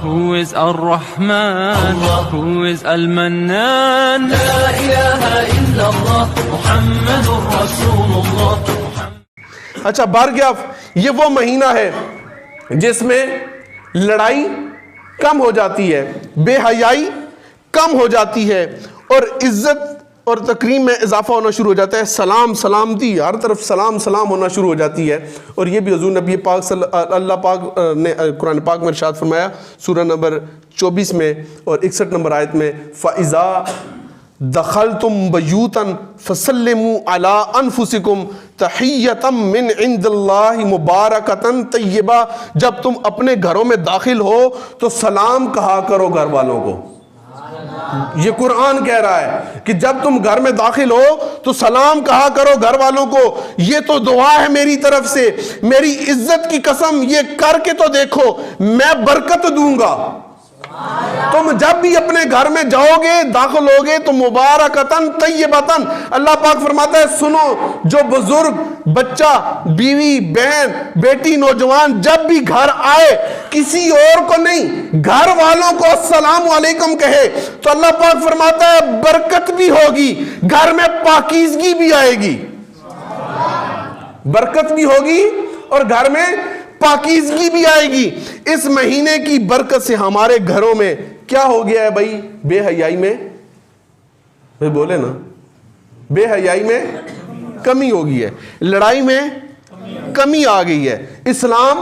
Who is Ar-Rahman? Who is Al-Mannan? La ilaha illallah Muhammadur Rasulullah. اچھا بارگاف یہ وہ مہینہ ہے جس میں لڑائی کم ہو جاتی ہے، بے حیائی کم ہو جاتی ہے، اور عزت اور تکریم میں اضافہ ہونا شروع ہو جاتا ہے. سلام سلامتی، ہر طرف سلام سلام ہونا شروع ہو جاتی ہے. اور یہ بھی حضور نبی پاک اللہ پاک نے قرآن پاک میں ارشاد فرمایا سورہ نمبر 24 میں اور 61 نمبر آیت میں، فَإِذَا دَخَلْتُمْ بَيُوتًا فَسَلِّمُوا عَلَىٰ أَنفُسِكُمْ تَحِيَّةً مِّنْ عِنْدِ اللَّهِ مُبَارَكَةً طَيِّبَةً. جب تم اپنے گھروں میں داخل ہو تو سلام کہا کرو گھر والوں کو. یہ قرآن کہہ رہا ہے کہ جب تم گھر میں داخل ہو تو سلام کہا کرو گھر والوں کو. یہ تو دعا ہے میری طرف سے، میری عزت کی قسم یہ کر کے تو دیکھو، میں برکت دوں گا. تم جب بھی اپنے گھر میں جاؤ گے داخل ہوگے تو مبارکتاً طیبتاً. اللہ پاک فرماتا ہے سنو، جو بزرگ، بچہ، بیوی، بہن، بیٹی، نوجوان جب بھی گھر آئے کسی اور کو نہیں گھر والوں کو السلام علیکم کہے تو اللہ پاک فرماتا ہے برکت بھی ہوگی، گھر میں پاکیزگی بھی آئے گی. برکت بھی ہوگی اور گھر میں پاکیزگی بھی آئے گی. اس مہینے کی برکت سے ہمارے گھروں میں کیا ہو گیا ہے بھائی؟ بے حیائی میں، بھائی بولے نا، بے حیائی میں کمی ہو گئی ہے، لڑائی میں کمی آ گئی ہے، اسلام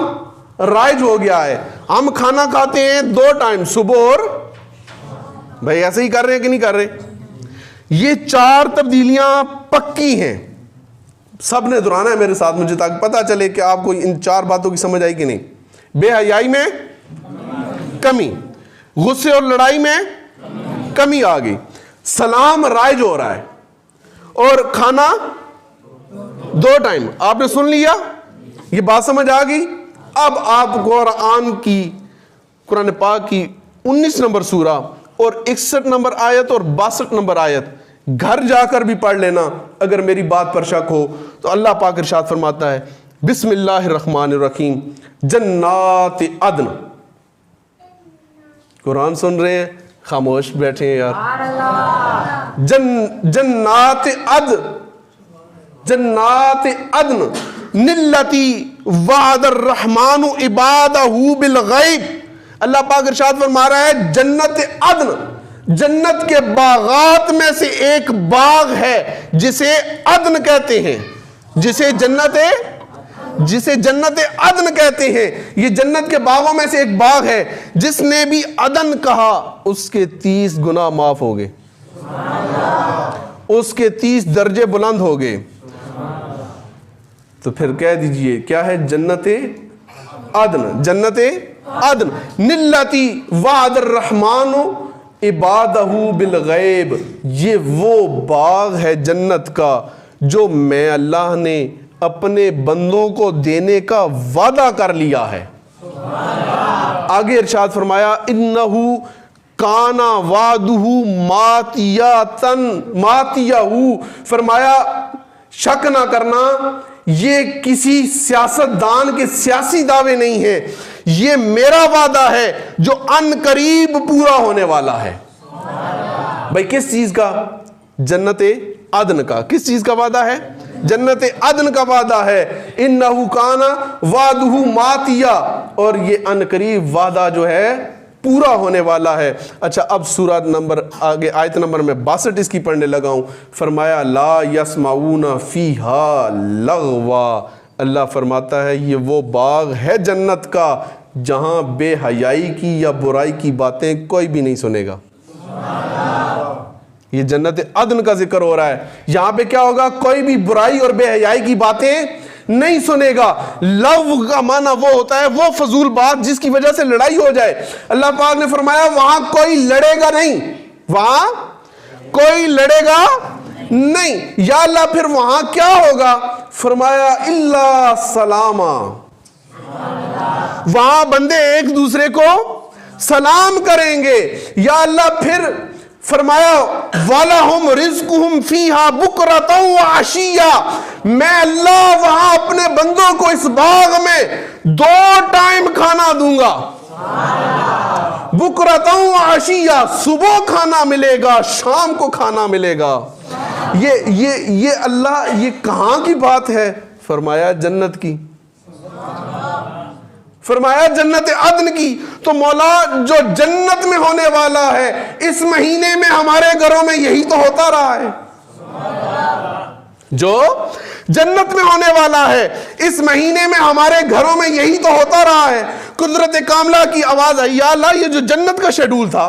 رائج ہو گیا ہے. ہم کھانا کھاتے ہیں 2 ٹائم، صبح اور بھائی ایسے ہی کر رہے ہیں کہ نہیں کر رہے؟ یہ 4 تبدیلیاں پکی ہیں. سب نے دہرانا ہے میرے ساتھ مجھے تاکہ پتہ چلے کہ آپ کو ان 4 باتوں کی سمجھ آئی کہ نہیں. بے حیائی میں کمی، غصے اور لڑائی میں کمی آ گئی، سلام رائج ہو رہا ہے، اور کھانا 2 ٹائم. آپ نے سن لیا، یہ بات سمجھ آ گئی. اب آپ قرآن پاک کی 19 نمبر سورہ اور 61 نمبر آیت اور 62 نمبر آیت گھر جا کر بھی پڑھ لینا اگر میری بات پر شک ہو تو. اللہ پاک ارشاد فرماتا ہے بسم اللہ الرحمن الرحیم، جنات عدن. قرآن سن رہے ہیں، خاموش بیٹھے ہیں یار. جنات عدن نلتی وعد الرحمن عبادہ بالغیب. اللہ پاک ارشاد فرما رہا ہے جنت عدن، جنت کے باغات میں سے ایک باغ ہے جسے عدن کہتے ہیں، جسے جنت عدن کہتے ہیں. یہ جنت کے باغوں میں سے ایک باغ ہے. جس نے بھی عدن کہا اس کے 30 گناہ معاف ہو گئے، اس کے 30 درجے بلند ہو گئے. تو پھر کہہ دیجئے کیا ہے جنت عدن؟ جنت عدن نلتی وعد الرحمن عبادہ بالغیب. یہ وہ باغ ہے جنت کا جو میں اللہ نے اپنے بندوں کو دینے کا وعدہ کر لیا ہے. آگے ارشاد فرمایا انہ کانا وعدہ ماتیہ. فرمایا شک نہ کرنا، یہ کسی سیاستدان کے سیاسی دعوے نہیں ہیں، یہ میرا وعدہ ہے جو ان قریب پورا ہونے والا ہے. بھائی کس چیز کا؟ جنت عدن کا. کس چیز کا وعدہ ہے؟ جنت عدن کا وعدہ ہے. انہ کان وعدہ ماتیہ، اور یہ ان قریب وعدہ جو ہے پورا ہونے والا ہے. اچھا اب سورہ نمبر آگے آیت نمبر میں 62 اس کی پڑھنے لگا ہوں. فرمایا لا یسمعون فیہا لغوا. اللہ فرماتا ہے یہ وہ باغ ہے جنت کا جہاں بے حیائی کی یا برائی کی باتیں کوئی بھی نہیں سنے گا. یہ جنت عدن کا ذکر ہو رہا ہے. یہاں پہ کیا ہوگا؟ کوئی بھی برائی اور بے حیائی کی باتیں نہیں سنے گا. لغو کا معنی وہ ہوتا ہے وہ فضول بات جس کی وجہ سے لڑائی ہو جائے. اللہ پاک نے فرمایا وہاں کوئی لڑے گا نہیں، وہاں کوئی لڑے گا نہیں. یا اللہ پھر وہاں کیا ہوگا؟ فرمایا الا سلاما. وہاں بندے ایک دوسرے کو سلام کریں گے. یا اللہ پھر فرمایا وَلَهُمْ رِزْقُهُمْ فِيهَا بُكْرَةً وَعَشِيًّا. میں اللہ وہاں اپنے بندوں کو اس باغ میں 2 ٹائم کھانا دوں گا. بکرتوں و عشیہ، صبح کھانا ملے گا، شام کو کھانا ملے گا۔ یہ اللہ، یہ کہاں کی بات ہے؟ فرمایا جنت کی، فرمایا جنت عدن کی۔ تو مولا جو جنت میں ہونے والا ہے، اس مہینے میں ہمارے گھروں میں یہی تو ہوتا رہا ہے۔ جو جنت میں ہونے والا ہے، اس مہینے میں ہمارے گھروں میں یہی تو ہوتا رہا ہے۔ قدرت کاملہ کی آواز آئی، یا اللہ یہ جو جنت کا شیڈول تھا،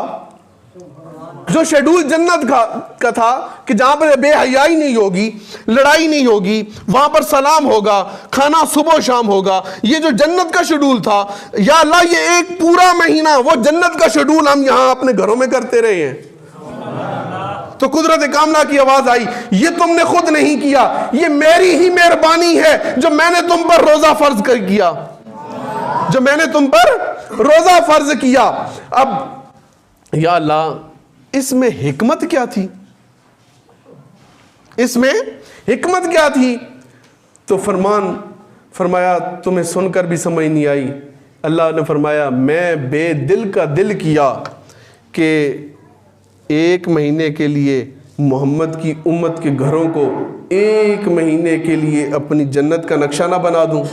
جو شیڈول جنت کا تھا کہ جہاں پر بے حیائی نہیں ہوگی، لڑائی نہیں ہوگی، وہاں پر سلام ہوگا، کھانا صبح شام ہوگا، یہ جو جنت کا شیڈول تھا، یا اللہ یہ ایک پورا مہینہ وہ جنت کا شیڈول ہم یہاں اپنے گھروں میں کرتے رہے ہیں۔ تو قدرت کاملہ کی آواز آئی، یہ تم نے خود نہیں کیا، یہ میری ہی مہربانی ہے جو میں نے تم پر روزہ فرض کر کیا، جو میں نے تم پر روزہ فرض کیا۔ اب یا اللہ اس میں حکمت کیا تھی؟ اس میں حکمت کیا تھی؟ تو فرمایا تمہیں سن کر بھی سمجھ نہیں آئی۔ اللہ نے فرمایا میں بے دل کا دل کیا کہ ایک مہینے کے لیے محمد کی امت کے گھروں کو ایک مہینے کے لیے اپنی جنت کا نقشہ نہ بنا دوں،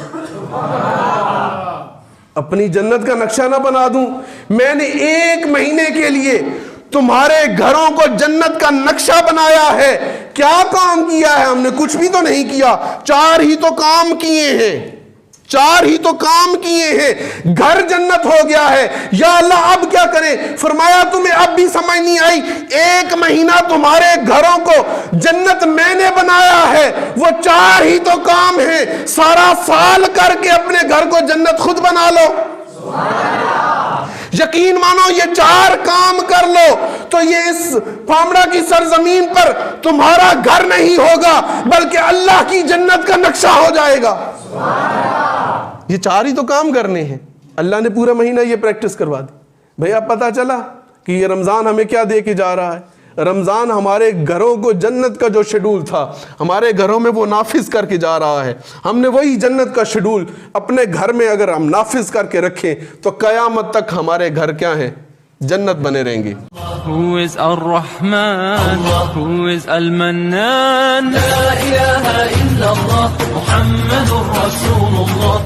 اپنی جنت کا نقشہ نہ بنا دوں۔ میں نے ایک مہینے کے لیے تمہارے گھروں کو جنت کا نقشہ بنایا ہے۔ کیا کام کیا ہے ہم نے؟ کچھ بھی تو نہیں کیا، چار ہی تو کام کیے ہیں، چار ہی تو کام کیے ہیں، گھر جنت ہو گیا ہے۔ یا اللہ اب کیا کریں؟ فرمایا تمہیں اب بھی سمجھ نہیں آئی، ایک مہینہ تمہارے گھروں کو جنت میں نے بنایا ہے، وہ چار ہی تو کام ہیں، سارا سال کر کے اپنے گھر کو جنت خود بنا لو۔ یقین مانو یہ چار کام کر لو تو یہ اس پامڑا کی سرزمین پر تمہارا گھر نہیں ہوگا بلکہ اللہ کی جنت کا نقشہ ہو جائے گا۔ یہ چار ہی تو کام کرنے ہیں۔ اللہ نے پورا مہینہ یہ پریکٹس کروا دی۔ بھئی اب پتا چلا کہ یہ رمضان ہمیں کیا دے کے جا رہا ہے۔ رمضان ہمارے گھروں کو جنت کا جو شیڈول تھا ہمارے گھروں میں وہ نافذ کر کے جا رہا ہے۔ ہم نے وہی جنت کا شیڈول اپنے گھر میں اگر ہم نافذ کر کے رکھیں تو قیامت تک ہمارے گھر کیا ہیں؟ جنت بنے رہیں گے۔ Who is Ar-Rahman? Who is Al-Mannan? La ilaha illallah Muhammadur Rasulullah